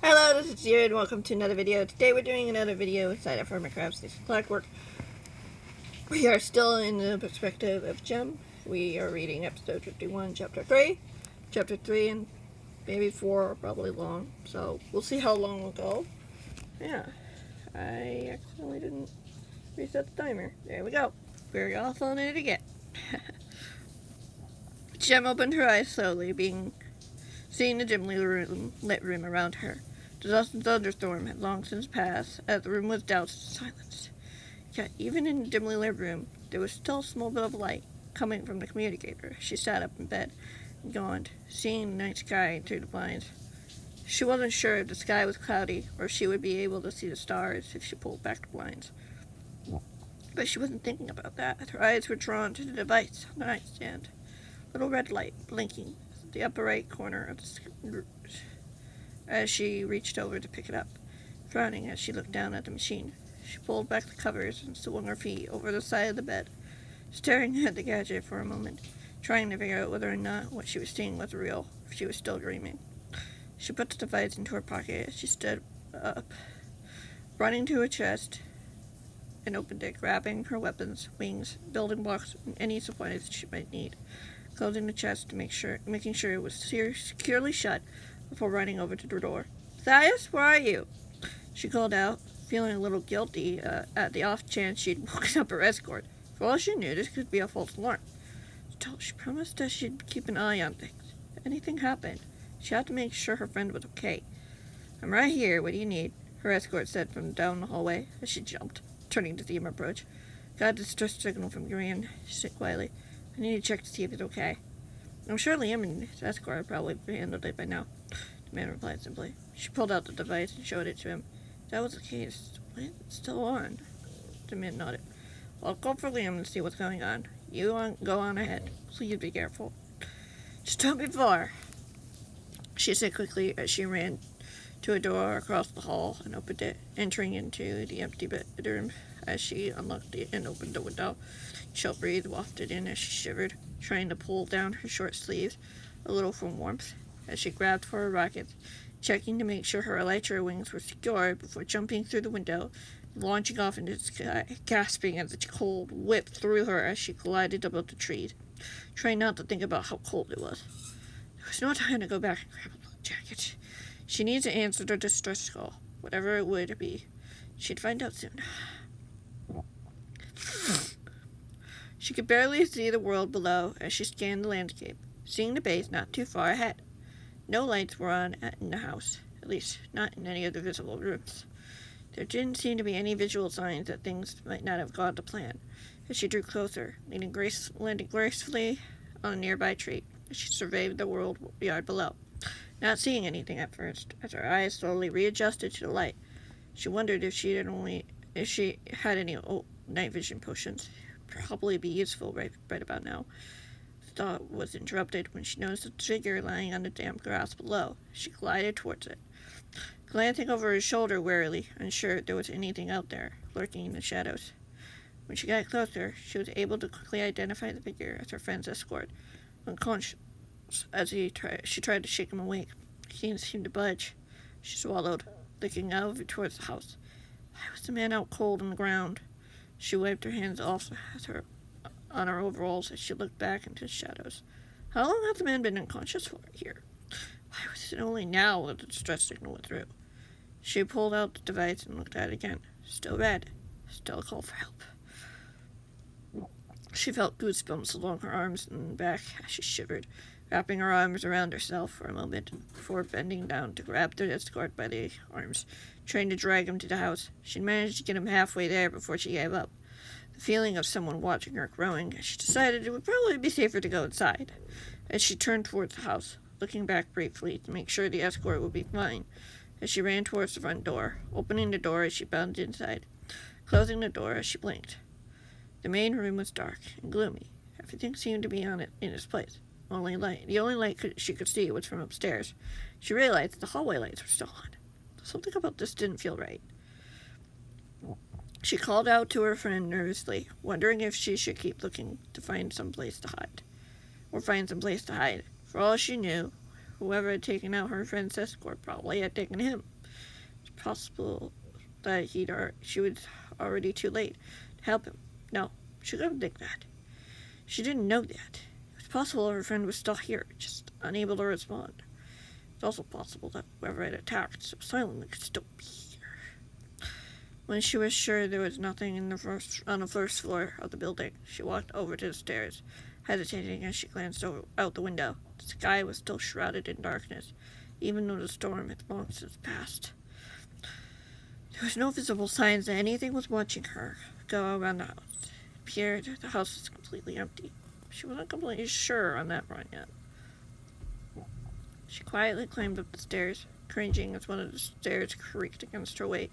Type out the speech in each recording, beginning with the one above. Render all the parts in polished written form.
Hello, this is Zero and welcome to another video. Today we're doing another video inside of Hermitcraft. This is Clockwork. We are still in the perspective of Jem. We are reading episode 51, chapter 3. Chapter 3 and maybe 4 are probably long, so we'll see how long we'll go. Yeah, I accidentally didn't reset the timer. There we go. We're off on it again. Jem opened her eyes slowly, seeing the dimly lit room around her. The dust and thunderstorm had long since passed, as the room was doused in silence. Yet, even in the dimly lit room, there was still a small bit of light coming from the communicator. She sat up in bed and yawned, seeing the night sky through the blinds. She wasn't sure if the sky was cloudy or if she would be able to see the stars if she pulled back the blinds. But she wasn't thinking about that. Her eyes were drawn to the device on the nightstand. Little red light blinking at the upper right corner of the screen as she reached over to pick it up, frowning as she looked down at the machine. She pulled back the covers and swung her feet over the side of the bed, staring at the gadget for a moment, trying to figure out whether or not what she was seeing was real, if she was still dreaming. She put the device into her pocket as she stood up, running to her chest and opened it, grabbing her weapons, wings, building blocks, and any supplies she might need, closing the chest to making sure it was securely shut before running over to the door. "Thias, where are you?" she called out, feeling a little guilty at the off chance she'd woken up her escort. For all she knew, this could be a false alarm. Still, she promised that she'd keep an eye on things. If anything happened, she had to make sure her friend was okay. "I'm right here. What do you need?" her escort said from down the hallway as she jumped, turning to see him approach. "Got a distress signal from Grian," she said quietly. "I need to check to see if he's okay." "I'm sure Liam and his escort probably handled it by now," the man replied simply. She pulled out the device and showed it to him. "If that was the case, why is it still on?" The man nodded. "I'll call for Liam and see what's going on. You go on ahead. Please be careful. Just don't be far," she said quickly as she ran to a door across the hall and opened it, entering into the empty bedroom. As she unlocked it and opened the window, chill breeze wafted in as she shivered, trying to pull down her short sleeves a little from warmth. As she grabbed for her rockets, checking to make sure her elytra wings were secure before jumping through the window, launching off into the sky, gasping as the cold whipped through her as she glided above the trees, trying not to think about how cold it was. There was no time to go back and grab a blue jacket. She needed to answer the distress call, whatever it would be. She'd find out soon. She could barely see the world below as she scanned the landscape, seeing the base not too far ahead. No lights were on in the house, at least not in any of the visible rooms. There didn't seem to be any visual signs that things might not have gone to plan. As she drew closer, landing gracefully on a nearby tree, as she surveyed the world yard below, not seeing anything at first. As her eyes slowly readjusted to the light, she wondered if she had any night vision potions. Probably be useful right about now. The thought was interrupted when she noticed a figure lying on the damp grass below. She glided towards it, glancing over her shoulder warily, unsure if there was anything out there, lurking in the shadows. When she got closer, she was able to quickly identify the figure as her friend's escort. Unconscious as she tried to shake him awake, he didn't seem to budge. She swallowed, looking out towards the house. Why was the man out cold on the ground? She wiped her hands off on her overalls as she looked back into the shadows. How long had the man been unconscious for here? Why was it only now that the distress signal went through? She pulled out the device and looked at it again. Still red. Still a call for help. She felt goosebumps along her arms and back as she shivered, wrapping her arms around herself for a moment before bending down to grab the escort by the arms, trying to drag him to the house. She'd managed to get him halfway there before she gave up, the feeling of someone watching her growing. She decided it would probably be safer to go inside. As she turned towards the house, looking back briefly to make sure the escort would be fine, as she ran towards the front door, opening the door as she bounded inside, closing the door as she blinked. The main room was dark and gloomy. Everything seemed to be in its place. The only light she could see was from upstairs. She realized the hallway lights were still on. Something about this didn't feel right. She called out to her friend nervously, wondering if she should keep looking to find some place to hide. For all she knew, whoever had taken out her friend's escort probably had taken him. possible that she was already too late to help him. No, she couldn't think that. She didn't know that. It was possible her friend was still here, just unable to respond. It's also possible that whoever had attacked so silently could still be here. When she was sure there was nothing on the first floor of the building, she walked over to the stairs, hesitating as she glanced out the window. The sky was still shrouded in darkness, even though the storm had long since passed. There was no visible signs that anything was watching her go around the house. It appeared the house was completely empty. She wasn't completely sure on that front yet. She quietly climbed up the stairs, cringing as one of the stairs creaked against her weight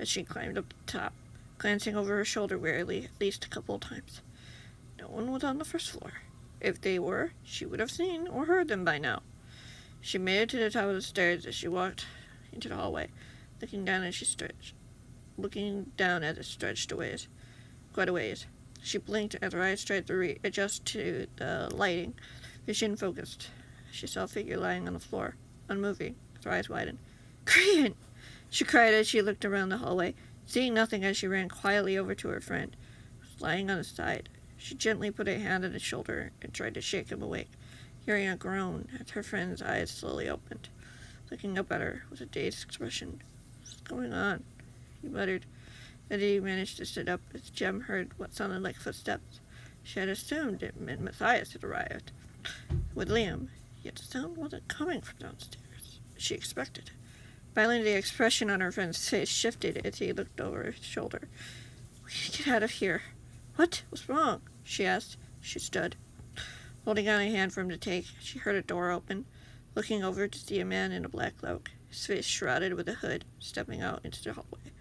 as she climbed up the top, glancing over her shoulder wearily at least a couple of times. No one was on the first floor. If they were, she would have seen or heard them by now. She made it to the top of the stairs as she walked into the hallway, looking down as it stretched quite a ways. She blinked as her eyes tried to readjust to the lighting. Vision focused. She saw a figure lying on the floor, unmoving, with her eyes widened. "Grant!" she cried as she looked around the hallway, seeing nothing as she ran quietly over to her friend, who was lying on his side. She gently put a hand on his shoulder and tried to shake him awake, hearing a groan as her friend's eyes slowly opened. Looking up at her with a dazed expression. "What's going on?" he muttered, as he managed to sit up as Jem heard what sounded like footsteps. She had assumed it meant Matthias had arrived with Liam, yet the sound wasn't coming from downstairs, as she expected. Finally, the expression on her friend's face shifted as he looked over his shoulder. "We need to get out of here." "What? What's wrong?" she asked. She stood, holding out a hand for him to take. She heard a door open, looking over to see a man in a black cloak, his face shrouded with a hood, stepping out into the hallway.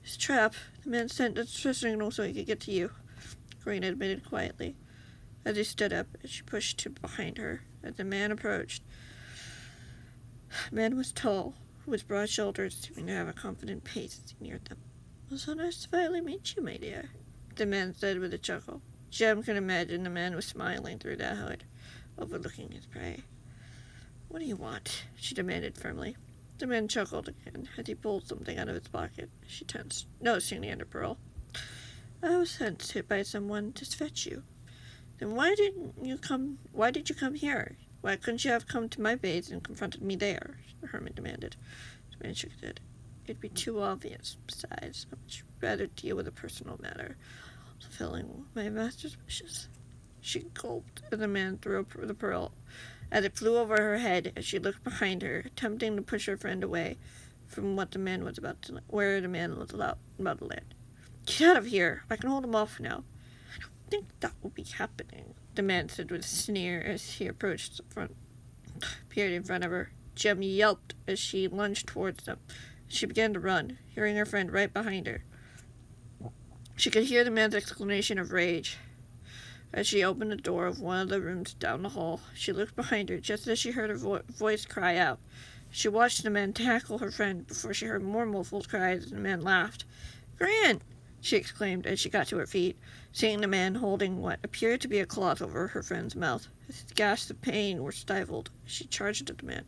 "It's a trap. The man sent a signal so he could get to you," Green admitted quietly, as he stood up and she pushed him behind her. As the man approached, the man was tall, with broad shoulders, seeming to have a confident pace as he neared them. "It was so nice to finally meet you, my dear," the man said with a chuckle. Jem could imagine the man was smiling through that hood, overlooking his prey. "What do you want?" she demanded firmly. The man chuckled again as he pulled something out of his pocket. She tensed, noticing the underpearl. "I was sent by someone to fetch you." "Then why did you come here? Why couldn't you have come to my base and confronted me there?" the hermit demanded. The man shook his head. "It'd be too obvious. Besides, I'd much rather deal with a personal matter, fulfilling my master's wishes." She gulped as the man threw the pearl as it flew over her head as she looked behind her, attempting to push her friend away from where the man was about to land. "Get out of here. I can hold him off now." "I don't think that will be happening," the man said with a sneer as he appeared in front of her. Jem yelped as she lunged towards them. She began to run, hearing her friend right behind her. She could hear the man's exclamation of rage as she opened the door of one of the rooms down the hall. She looked behind her just as she heard her voice cry out. She watched the man tackle her friend before she heard more muffled cries as the man laughed. "Grant!" she exclaimed as she got to her feet, seeing the man holding what appeared to be a cloth over her friend's mouth. His gasps of pain were stifled. She charged at the man,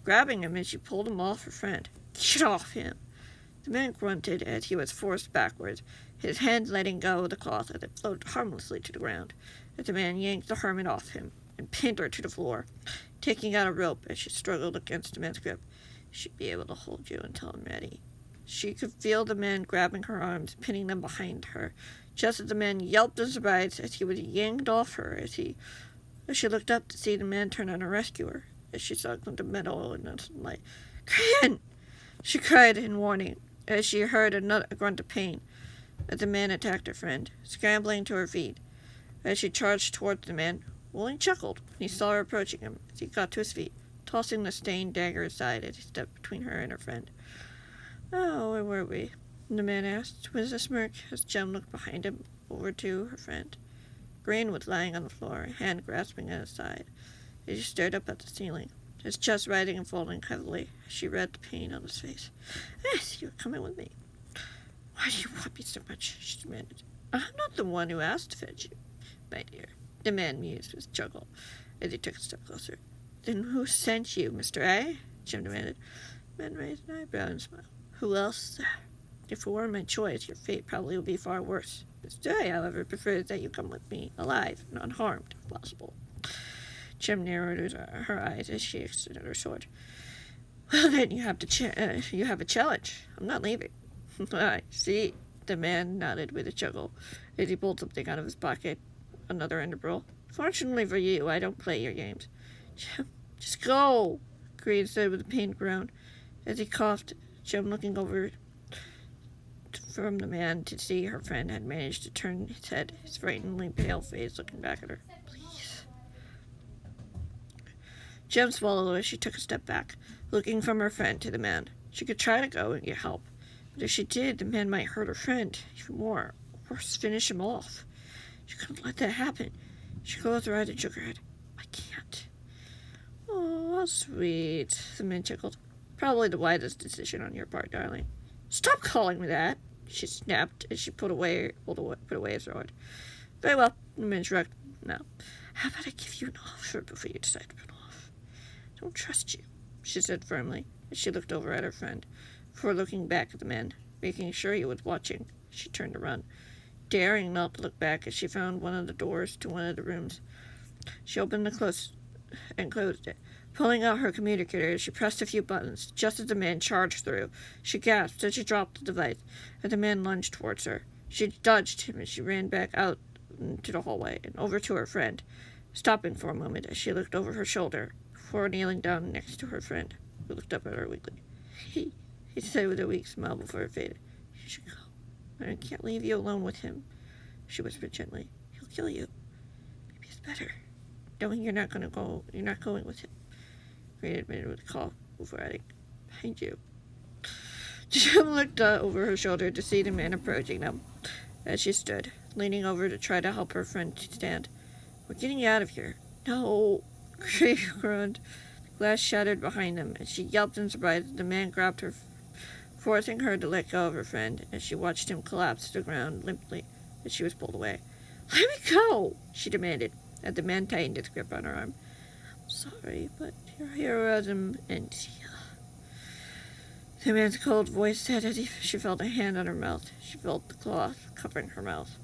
grabbing him as she pulled him off her friend. "Get off him!" The man grunted as he was forced backwards, his hand letting go of the cloth as it floated harmlessly to the ground, as the man yanked the hermit off him and pinned her to the floor, taking out a rope as she struggled against the man's grip. "She'd be able to hold you until I'm ready." She could feel the man grabbing her arms, pinning them behind her, just as the man yelped in surprise as he was yanked off her as she looked up to see the man turn on her rescuer, as she saw a glint of metal in the sunlight. "Grant!" she cried in warning, as she heard another grunt of pain as the man attacked her friend, scrambling to her feet. As she charged towards the man, Willing chuckled when he saw her approaching him as he got to his feet, tossing the stained dagger aside as he stepped between her and her friend. "Oh, where were we?" the man asked, with a smirk as Jem looked behind him over to her friend. Green was lying on the floor, a hand grasping at his side, as he stared up at the ceiling, his chest rising and falling heavily as she read the pain on his face. "Yes, you're coming with me." "Why do you want me so much?" she demanded. "I'm not the one who asked to fetch you, my dear," the man mused with a chuckle as he took a step closer. "Then who sent you, Mr. A?" Jem demanded. The man raised an eyebrow and smiled. Who else? If it were my choice, your fate probably would be far worse. But today, however, prefers that you come with me, alive and unharmed, if possible. Jem narrowed her eyes as she extended her sword. Well, then you have a challenge. I'm not leaving. I see. The man nodded with a chuckle as he pulled something out of his pocket. Another ender pearl. Fortunately for you, I don't play your games. Jem, just go, Creed said with a pained groan. As he coughed, Jem looking over from the man to see her friend had managed to turn his head, his frighteningly pale face looking back at her. Please. Jem swallowed as she took a step back, looking from her friend to the man. She could try to go and get help, but if she did, the man might hurt her friend even more, or worse, finish him off. She couldn't let that happen. She closed her eyes and shook her head. I can't. Oh, how sweet, the man chuckled. Probably the wisest decision on your part, darling. Stop calling me that, she snapped as she put away his sword. Very well, the man shrugged. Now, how about I give you an offer before you decide to run off? I don't trust you, she said firmly as she looked over at her friend, before looking back at the man, making sure he was watching. She turned to run, daring not to look back as she found one of the doors to one of the rooms. She opened and closed it. Pulling out her communicator, she pressed a few buttons. Just as the man charged through, she gasped as she dropped the device, and the man lunged towards her. She dodged him as she ran back out into the hallway and over to her friend, stopping for a moment as she looked over her shoulder before kneeling down next to her friend, who looked up at her weakly. He said with a weak smile before it faded. You should go. I can't leave you alone with him, she whispered gently. He'll kill you. Maybe it's better, knowing you're not going with him. Green admitted with a cough before adding, behind you. Jem looked over her shoulder to see the man approaching them as she stood, leaning over to try to help her friend stand. We're getting out of here. No, Green groaned. The glass shattered behind them as she yelped in surprise. The man grabbed her, forcing her to let go of her friend as she watched him collapse to the ground limply as she was pulled away. Let me go, she demanded, as the man tightened his grip on her arm. I'm sorry, but your heroism ends here. The man's cold voice said as she felt a hand on her mouth. She felt the cloth covering her mouth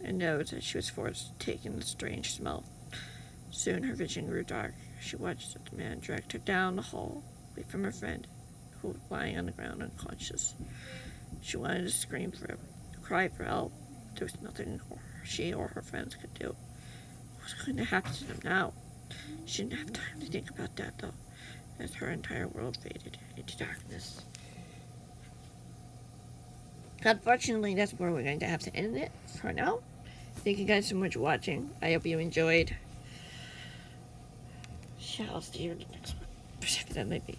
and nose as she was forced to take in the strange smell. Soon her vision grew dark as she watched as the man dragged her down the hall, away from her friend, who was lying on the ground unconscious. She wanted to scream for him, to cry for help. There was nothing she or her friends could do. What was going to happen to them now? She didn't have time to think about that, though, as her entire world faded into darkness. Unfortunately, that's where we're going to have to end it for now. Thank you guys so much for watching. I hope you enjoyed. Yeah, I'll see you in the next one. Whatever that might be.